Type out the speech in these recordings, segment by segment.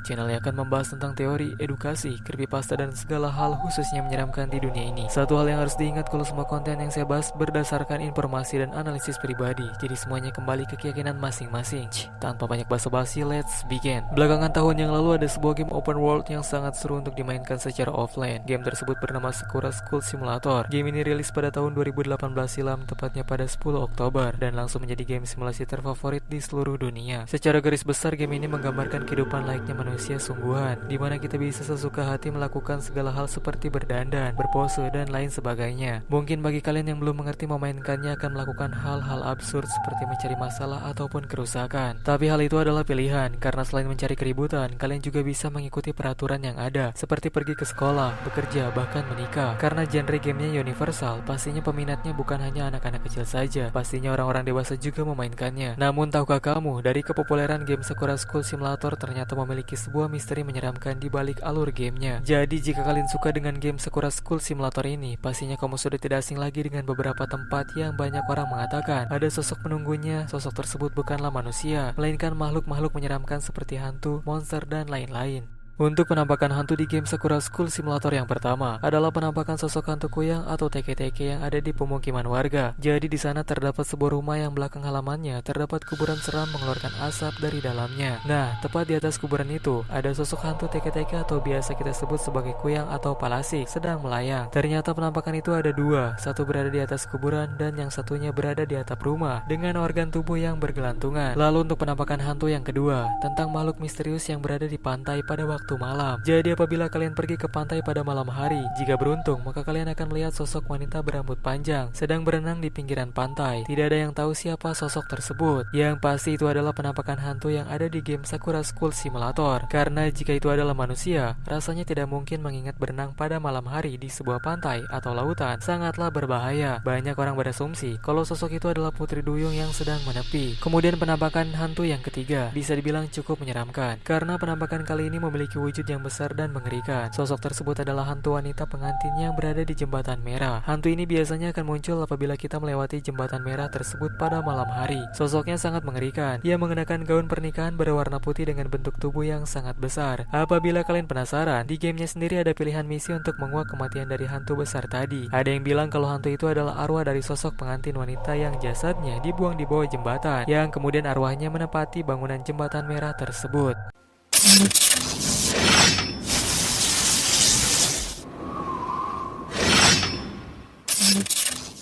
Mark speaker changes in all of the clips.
Speaker 1: channel yang akan membahas tentang teori, edukasi, creepypasta, dan segala hal khususnya menyeramkan di dunia ini. Satu hal yang harus diingat kalau semua konten yang saya bahas berdasarkan informasi dan analisis pribadi, jadi semuanya kembali ke keyakinan masing-masing. Tanpa banyak basa-basi, let's begin. Belakangan tahun yang lalu ada sebuah game open world yang sangat seru untuk dimainkan secara offline. Game tersebut bernama Sakura School Simulator. Game ini rilis pada tahun 2018 silam, tepatnya pada 10 Oktober, dan langsung menjadi game simulasi terfavorit di seluruh dunia. Secara garis besar, game ini menggambarkan kehidupan layaknya manusia sungguhan, di mana kita bisa sesuka hati melakukan segala hal seperti berdandan, berpose, dan lain sebagainya. Mungkin bagi kalian yang belum mengerti memainkannya akan melakukan hal-hal absurd seperti mencari masalah ataupun kerusakan. Tapi hal itu adalah pilihan, karena selain mencari keributan, kalian juga bisa mengikuti peraturan yang ada, seperti pergi ke sekolah, bekerja, bahkan menikah. Karena genre gamenya universal, pastinya peminatnya bukan hanya anak-anak kecil saja, pastinya orang-orang dewasa juga memainkannya. Namun tahukah kamu, dari kepopuleran game Sakura School Simulator ternyata memiliki sebuah misteri menyeramkan di balik alur gamenya. Jadi jika kalian suka dengan game Sakura School Simulator ini, pastinya kamu sudah tidak asing lagi dengan beberapa tempat yang banyak orang mengatakan ada sosok penunggunya. Sosok tersebut bukanlah manusia, melainkan makhluk-makhluk menyeramkan seperti hantu, monster, dan lain-lain. Untuk penampakan hantu di game Sakura School Simulator yang pertama adalah penampakan sosok hantu kuyang atau teke-teke yang ada di pemukiman warga. Jadi di sana terdapat sebuah rumah yang belakang halamannya terdapat kuburan seram mengeluarkan asap dari dalamnya. Nah, tepat di atas kuburan itu ada sosok hantu teke-teke atau biasa kita sebut sebagai kuyang atau palasik sedang melayang. Ternyata penampakan itu ada dua, satu berada di atas kuburan dan yang satunya berada di atap rumah dengan organ tubuh yang bergelantungan. Lalu untuk penampakan hantu yang kedua tentang makhluk misterius yang berada di pantai pada waktu malam. Jadi apabila kalian pergi ke pantai pada malam hari, jika beruntung maka kalian akan melihat sosok wanita berambut panjang sedang berenang di pinggiran pantai. Tidak ada yang tahu siapa sosok tersebut. Yang pasti itu adalah penampakan hantu yang ada di game Sakura School Simulator. Karena jika itu adalah manusia, rasanya tidak mungkin mengingat berenang pada malam hari di sebuah pantai atau lautan. Sangatlah berbahaya. Banyak orang berasumsi kalau sosok itu adalah Putri Duyung yang sedang menepi. Kemudian penampakan hantu yang ketiga bisa dibilang cukup menyeramkan, karena penampakan kali ini memiliki wujud yang besar dan mengerikan. Sosok tersebut adalah hantu wanita pengantin yang berada di jembatan merah. Hantu ini biasanya akan muncul apabila kita melewati jembatan merah tersebut pada malam hari. Sosoknya sangat mengerikan. Ia mengenakan gaun pernikahan berwarna putih dengan bentuk tubuh yang sangat besar. Apabila kalian penasaran, di gamenya sendiri ada pilihan misi untuk menguak kematian dari hantu besar tadi. Ada yang bilang kalau hantu itu adalah arwah dari sosok pengantin wanita yang jasadnya dibuang di bawah jembatan, yang kemudian arwahnya menempati bangunan jembatan merah tersebut.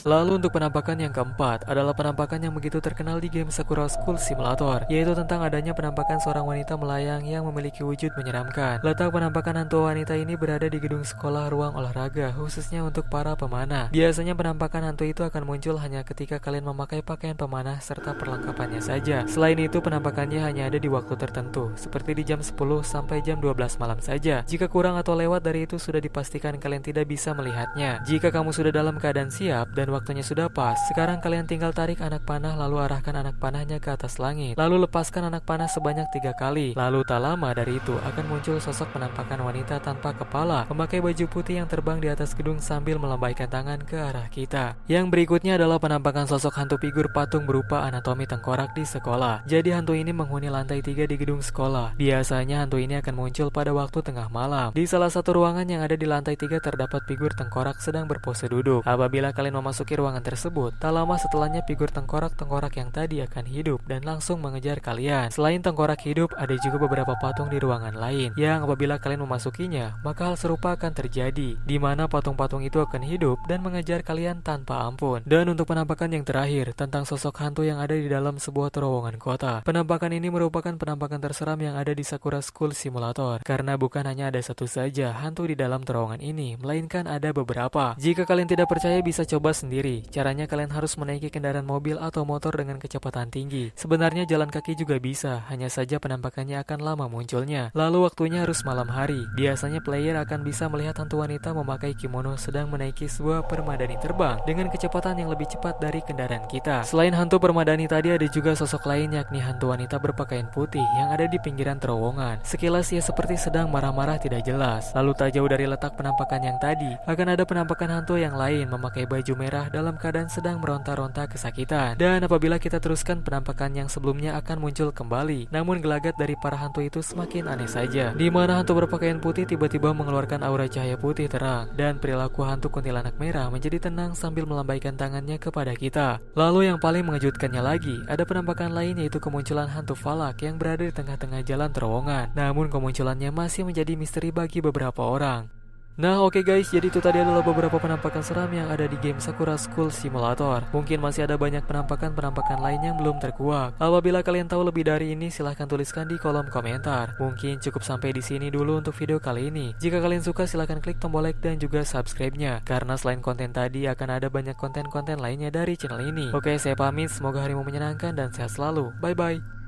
Speaker 1: Lalu untuk penampakan yang keempat adalah penampakan yang begitu terkenal di game Sakura School Simulator, yaitu tentang adanya penampakan seorang wanita melayang yang memiliki wujud menyeramkan. Letak penampakan hantu wanita ini berada di gedung sekolah ruang olahraga, khususnya untuk para pemanah. Biasanya penampakan hantu itu akan muncul hanya ketika kalian memakai pakaian pemanah serta perlengkapannya saja. Selain itu, penampakannya hanya ada di waktu tertentu, seperti di jam 10 sampai jam 12 malam saja. Jika kurang atau lewat dari itu, sudah dipastikan kalian tidak bisa melihatnya. Jika kamu sudah dalam keadaan siap dan waktunya sudah pas, sekarang kalian tinggal tarik anak panah lalu arahkan anak panahnya ke atas langit. Lalu lepaskan anak panah sebanyak 3 kali. Lalu tak lama dari itu akan muncul sosok penampakan wanita tanpa kepala, memakai baju putih yang terbang di atas gedung sambil melambaikan tangan ke arah kita. Yang berikutnya adalah penampakan sosok hantu figur patung berupa anatomi tengkorak di sekolah. Jadi hantu ini menghuni lantai 3 di gedung sekolah. Biasanya hantu ini akan muncul pada waktu tengah malam. Di salah satu ruangan yang ada di lantai 3 terdapat figur tengkorak sedang berpose duduk. Apabila kalian memasuki ruangan tersebut, tak lama setelahnya figur tengkorak-tengkorak yang tadi akan hidup dan langsung mengejar kalian. Selain tengkorak hidup, ada juga beberapa patung di ruangan lain yang apabila kalian memasukinya, maka hal serupa akan terjadi, di mana patung-patung itu akan hidup dan mengejar kalian tanpa ampun. Dan untuk penampakan yang terakhir tentang sosok hantu yang ada di dalam sebuah terowongan kota. Penampakan ini merupakan penampakan terseram yang ada di Sakura School Simulator, karena bukan hanya ada satu saja hantu di dalam terowongan ini, melainkan ada beberapa. Jika kalian tidak percaya, bisa coba sendiri. Caranya kalian harus menaiki kendaraan mobil atau motor dengan kecepatan tinggi. Sebenarnya jalan kaki juga bisa, hanya saja penampakannya akan lama munculnya. Lalu waktunya harus malam hari. Biasanya player akan bisa melihat hantu wanita memakai kimono sedang menaiki sebuah permadani terbang dengan kecepatan yang lebih cepat dari kendaraan kita. Selain hantu permadani tadi, ada juga sosok lain, yakni hantu wanita berpakaian putih yang ada di pinggiran terowongan. Sekilas ia seperti sedang marah-marah tidak jelas. Lalu tak jauh dari letak penampakan yang tadi, akan ada penampakan hantu yang lain memakai baju merah merah dalam keadaan sedang meronta-ronta kesakitan. Dan apabila kita teruskan, penampakan yang sebelumnya akan muncul kembali. Namun gelagat dari para hantu itu semakin aneh saja, di mana hantu berpakaian putih tiba-tiba mengeluarkan aura cahaya putih terang, dan perilaku hantu kuntilanak merah menjadi tenang sambil melambaikan tangannya kepada kita. Lalu yang paling mengejutkannya lagi, ada penampakan lain, yaitu kemunculan hantu falak yang berada di tengah-tengah jalan terowongan. Namun kemunculannya masih menjadi misteri bagi beberapa orang. Nah oke guys, jadi itu tadi adalah beberapa penampakan seram yang ada di game Sakura School Simulator. Mungkin masih ada banyak penampakan-penampakan lain yang belum terkuak. Apabila kalian tahu lebih dari ini, silahkan tuliskan di kolom komentar. Mungkin cukup sampai di sini dulu untuk video kali ini. Jika kalian suka, silahkan klik tombol like dan juga subscribe-nya, karena selain konten tadi akan ada banyak konten-konten lainnya dari channel ini. Oke, saya pamit, semoga harimu menyenangkan dan sehat selalu. Bye bye.